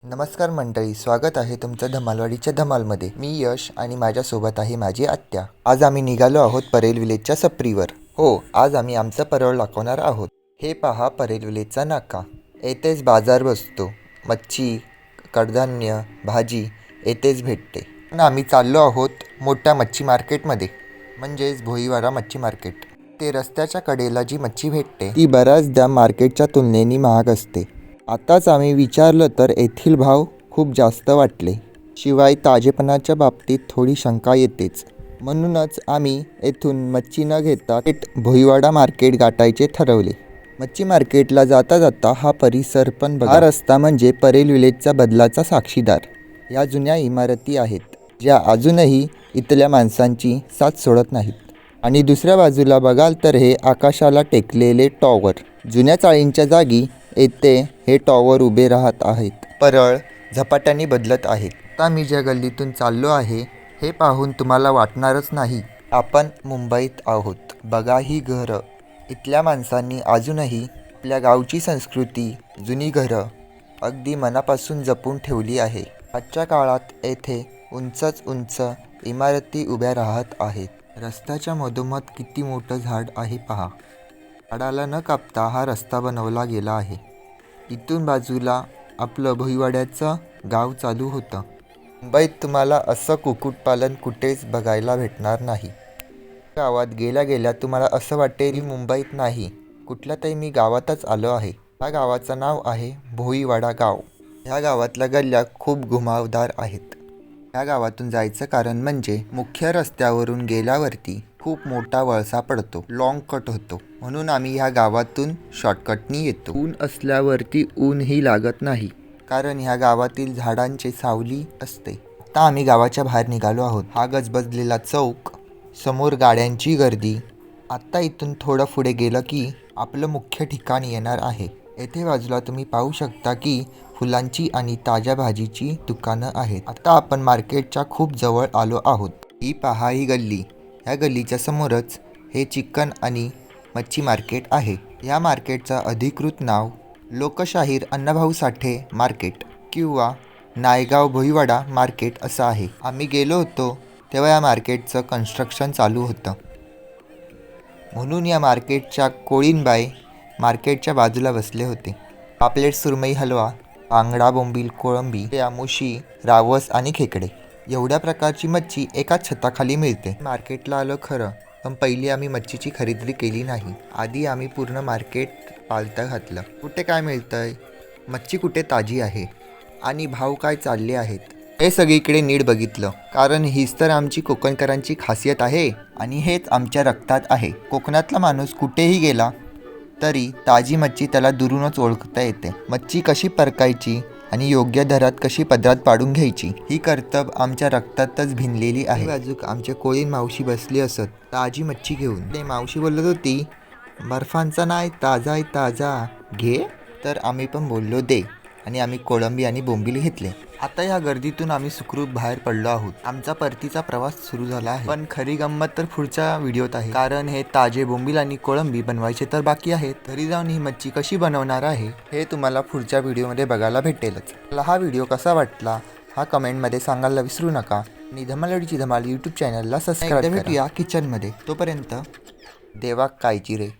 नमस्कार मंडळी, स्वागत आहे तुमचं धमालवाडीच्या धमालमध्ये। मी यश आणि माझ्यासोबत आहे माझी आत्या। आज आम्ही निघालो आहोत परेल विलेजच्या सप्रीवर। हो, आज आम्ही आमचं परोळ दाखवणार आहोत। हे पहा परेल विलेजचा नाका। येथेच बाजार बसतो। मच्छी, कडधान्य, भाजी येथेच भेटते। पण आम्ही चाललो आहोत मोठ्या मच्छी मार्केटमध्ये, म्हणजेच भोईवाडा मच्छी मार्केट। ते रस्त्याच्या कडेला जी मच्छी भेटते ती बऱ्याचदा मार्केटच्या तुलनेने महाग असते। आताच आम्ही विचारलं तर येथील भाव खूप जास्त वाटले। शिवाय ताजेपणाच्या बाबतीत थोडी शंका येतेच। म्हणूनच आम्ही येथून मच्छी न घेता थेट भोईवाडा मार्केट गाठायचे ठरवले। मच्छी मार्केटला जाता जाता हा परिसर पण बघा। हा रस्ता म्हणजे परेल विलेजचा बदलाचा साक्षीदार। या जुन्या इमारती आहेत ज्या अजूनही इथल्या माणसांची साथ सोडत नाहीत। आणि दुसऱ्या बाजूला बघाल तर हे आकाशाला टेकलेले टॉवर, जुन्या चाळींच्या जागी येथे हे टॉवर उभे राहत आहेत। परळ झपाट्याने बदलत आहेत। आता मी ज्या गल्लीतून चाललो आहे हे पाहून तुम्हाला वाटणारच नाही आपण मुंबईत आहोत। बघा ही घरं, इथल्या माणसांनी अजूनही आपल्या गावची संस्कृती, जुनी घरं अगदी मनापासून जपून ठेवली आहे। आजच्या काळात येथे उंचच उंच इमारती उभ्या राहत आहेत। रस्त्याच्या मधोमध किती मोठं झाड आहे पहा। झाडाला न कापता हा रस्ता बनवला गेला आहे। इथून बाजूला आपलं भोईवाड्याचं गाव चालू होतं। मुंबईत तुम्हाला असं कुक्कुटपालन कुठेच बघायला भेटणार नाही। गावात गेल्या गेल्या तुम्हाला असं वाटेल की मुंबईत नाही, कुठल्या तरी मी गावातच आलो आहे। या गावाचं नाव आहे भोईवाडा गाव। ह्या गावातल्या गल्ल्या खूप घुमावदार आहेत। या गावातून जायचं कारण म्हणजे मुख्य रस्त्यावरून गेल्यावरती खूप मोठा वळसा पडतो, लॉंग कट होतो। म्हणून आम्ही ह्या गावातून शॉर्टकटनी येतो। ऊन असल्यावरती ऊनही लागत नाही, कारण ह्या गावातील झाडांची सावली असते। आता आम्ही गावाच्या बाहेर निघालो आहोत। हा गजबजलेला चौक, समोर गाड्यांची गर्दी। आता इथून थोडं पुढे गेलं की आपलं मुख्य ठिकाण येणार आहे। येथे बाजूला तुम्ही पाहू शकता की फुलांची आणि ताज्या भाजीची दुकानं आहेत। आता आपण मार्केटच्या खूप जवळ आलो आहोत। ही पहा ही गल्ली, ह्या गल्लीच्या समोरच हे चिकन आणि मच्छी मार्केट आहे। या मार्केटचं अधिकृत नाव लोकशाहीर अण्णाभाऊ साठे मार्केट किंवा नायगाव भोईवाडा मार्केट असं आहे। आम्ही गेलो होतो तेव्हा या मार्केटचं कन्स्ट्रक्शन चालू होतं, म्हणून या मार्केटच्या कोळीणबाई मार्केटच्या बाजूला बसले होते। पापलेट, सुरमई, हलवा, बांगडा, बोंबील, कोळंबी, मुशी, रावस आणि खेकडे एवढ्या प्रकारची मच्छी एकाच छताखाली मिळते। मार्केटला आलो खरं, पण पहिली आम्ही मच्छीची खरेदी केली नाही। आधी आम्ही पूर्ण मार्केट पालथं घातलं। कुठे काय मिळतंय, मच्छी कुठे ताजी आहे आणि भाव काय चालले आहेत हे सगळीकडे नीट बघितलं, कारण हीच तर आमची कोकणकरांची खासियत आहे आणि हेच आमच्या रक्तात आहे। कोकणातला माणूस कुठेही गेला तरी ताजी मच्छी त्याला दुरूनच ओळखता येते। मच्छी कशी परकायची आणि योग्य दरात कशी पदरात पाडून घ्यायची ही कर्तब आमच्या रक्तातच भिनलेली आहे। बाजूक आमच्या कोळीण मावशी बसली असत ताजी मच्छी घेऊन। ते मावशी बोलत होती, बर्फांचा नाही, ताजा आहे ताजा, घे। तर आम्ही पण बोललो दे, आणि आम्ही कोळंबी आणि बोंबील घेतले। आता या गर्दीतून आम्ही सुखरूप बाहेर पडलो आहोत। आमचा परतीचा प्रवास सुरू झाला आहे। पण खरी गंमत तर पुढच्या व्हिडिओत आहे, कारण हे ताजे बोंबील आणि कोळंबी बनवायचे तर बाकी आहेत। घरी जाऊन ही मच्छी कशी बनवणार आहे हे तुम्हाला पुढच्या व्हिडिओमध्ये बघायला भेटेलच। मला हा व्हिडिओ कसा वाटला हा कमेंटमध्ये सांगायला विसरू नका आणि धमालवाडीची धमाल यूट्यूब चॅनलला सबस्क्राईब करा। भेटूया किचनमध्ये, तोपर्यंत देवा काळजी रे।